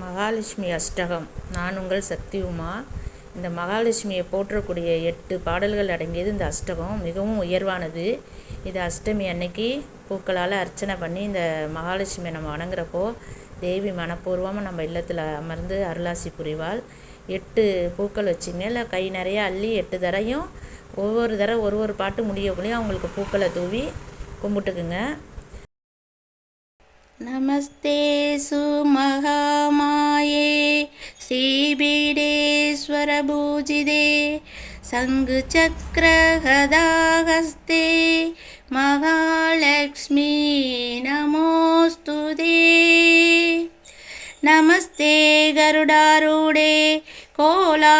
மகாலட்சுமி அஷ்டகம். நான் உங்கள் சக்தி உமா. இந்த மகாலட்சுமியை போற்றக்கூடிய 8 பாடல்கள் அடங்கியது இந்த அஷ்டகம். மிகவும் உயர்வானது. இது அஷ்டமி அன்னைக்கு பூக்களால் அர்ச்சனை பண்ணி இந்த மகாலட்சுமியை நம்ம வணங்குறப்போ தேவி மனப்பூர்வமாக நம்ம இல்லத்தில் அமர்ந்து அருளாசி புரிவாள். 8 பூக்கள் வச்சுங்க, இல்லை கை நிறைய அள்ளி 8 தரையும் ஒவ்வொரு தடவை ஒரு பாட்டு முடியக்குள்ளேயும் அவங்களுக்கு பூக்களை தூவி கும்பிட்டுக்குங்க. நமஸ்தே சுமகாமாயே ஸ்ரீபீடேஸ்வரபூஜிதே சங்கு சக்கர கதாஹஸ்தே மகாலக்ஷ்மி நமோஸ்துதே. நமஸ்தே கருடாரூடே கோலாசுரபயங்கரி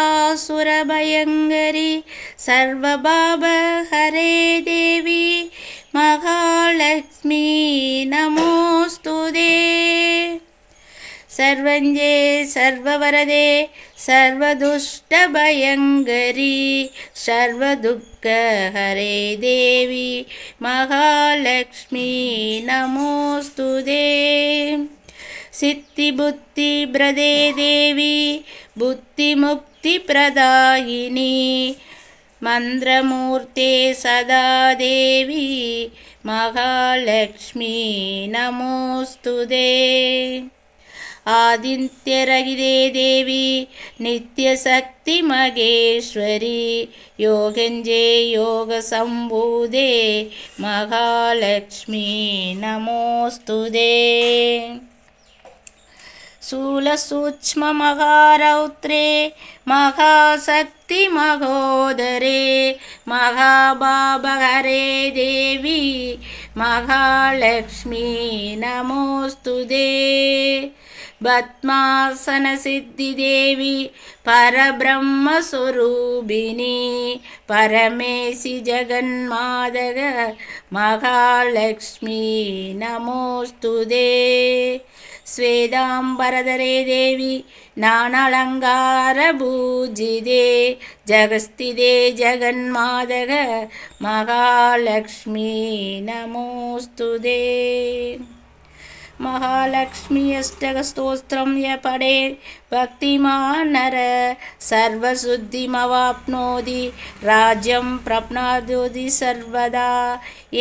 சர்வபாபஹரே தேவி மகாலக்ஷ்மி நமோஸ்துதே. சர்வஞ்சே சர்வவரதே சர்வதுஷ்டபயங்கரி சர்வதுக்கஹரே தேவி மகாலக்ஷ்மி நமோஸ்துதே. சித்தி புத்தி பிரதே தேவி புத்தி முக்தி பிரதாயினி மந்திரமூர்த்தே சதா தேவி மகாலக்ஷ்மி நமோஸ்துதே. ஆதித்யரகிதே தேவி நித்யசக்தி மகேஸ்வரி யோகஞ்சே யோக சம்பூதே மகாலக்ஷ்மி நமோஸ்துதே. சூலசூக்ஷ்ம மகாரௌத்ரே மகாசக்தி மகோதரே மகாபாபஹரே தேவி மகாலக்ஷ்மி நமோஸ்துதே. பத்மாசன சித்தி தேவி பரபிரம்மஸ்வரூபிணி பரமேசி ஜெகன்மாதக மகாலக்ஷ்மி நமோஸ்துதே. ஸ்வேதாம்பரதரே தேவி நானலங்கார பூஜிதே ஜகஸ்திதே ஜெகன்மாதக மகாலக்ஷ்மி நமோஸ்துதே. மகாலக்ஷ்மி அஷ்டக ஸ்தோத்திரம் ய படே பக்திமான் நர சர்வசுத்திமவாப்னோதி ராஜ்யம் பிரப்னோதி சர்வதா.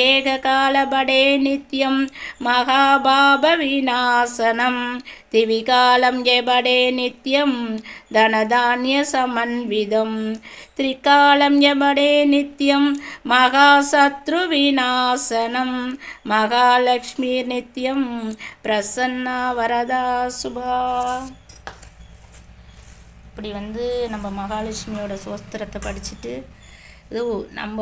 ஏககால படே நித்யம் மகாபாப விநாசனம் திவிகாலம் ய படே நித்யம் தனதானிய சமன்விதம் திரிகாலம் ய படே நித்யம் மகாசத்ரு விநாசனம் மகாலக்ஷ்மி நித்யம் பிரசன்னா வரதா சுபா. இப்படி நம்ம மகாலட்சுமியோட சோஸ்திரத்தை படிச்சுட்டு இது நம்ம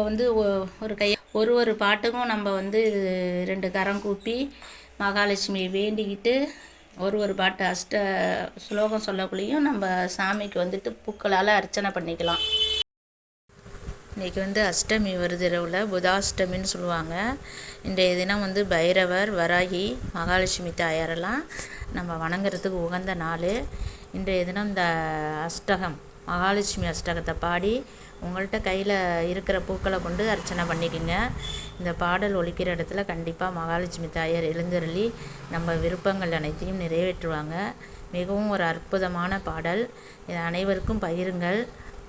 ஒரு பாட்டுக்கும் நம்ம 2 கரம் கூப்பி மகாலட்சுமியை வேண்டிக்கிட்டு ஒரு பாட்டு அஷ்ட ஸ்லோகம் சொல்லக்குள்ளேயும் நம்ம சாமிக்கு பூக்களால் அர்ச்சனை பண்ணிக்கலாம். இன்றைக்கி அஷ்டமி வருது, இரவில் புதாஷ்டமின்னு சொல்லுவாங்க. இன்றைய தினம் பைரவர் வராகி மகாலட்சுமி தாயாரெல்லாம் நம்ம வணங்குறதுக்கு உகந்த நாள். இன்றைய தினம் இந்த அஷ்டகம் மகாலட்சுமி அஷ்டகத்தை பாடி உங்கள்கிட்ட கையில் இருக்கிற பூக்களை கொண்டு அர்ச்சனை பண்ணிக்கோங்க. இந்த பாடல் ஒலிக்கிற இடத்துல கண்டிப்பாக மகாலட்சுமி தாயார் எழுந்தருளி நம்ம விருப்பங்கள் அனைத்தையும் நிறைவேற்றுவாங்க. மிகவும் ஒரு அற்புதமான பாடல். இதை அனைவருக்கும் பகிருங்கள்.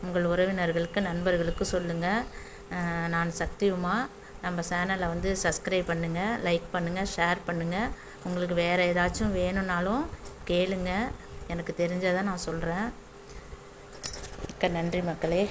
உங்கள் உறவினர்களுக்கு நண்பர்களுக்கு சொல்லுங்கள். நான் சக்தி உமா. நம்ம சேனலை சப்ஸ்கிரைப் பண்ணுங்கள், லைக் பண்ணுங்கள், ஷேர் பண்ணுங்கள். உங்களுக்கு வேறு ஏதாச்சும் வேணும்னாலும் கேளுங்க. எனக்கு தெரிஞ்சதை நான் சொல்கிறேன். மிக்க நன்றி மக்களே.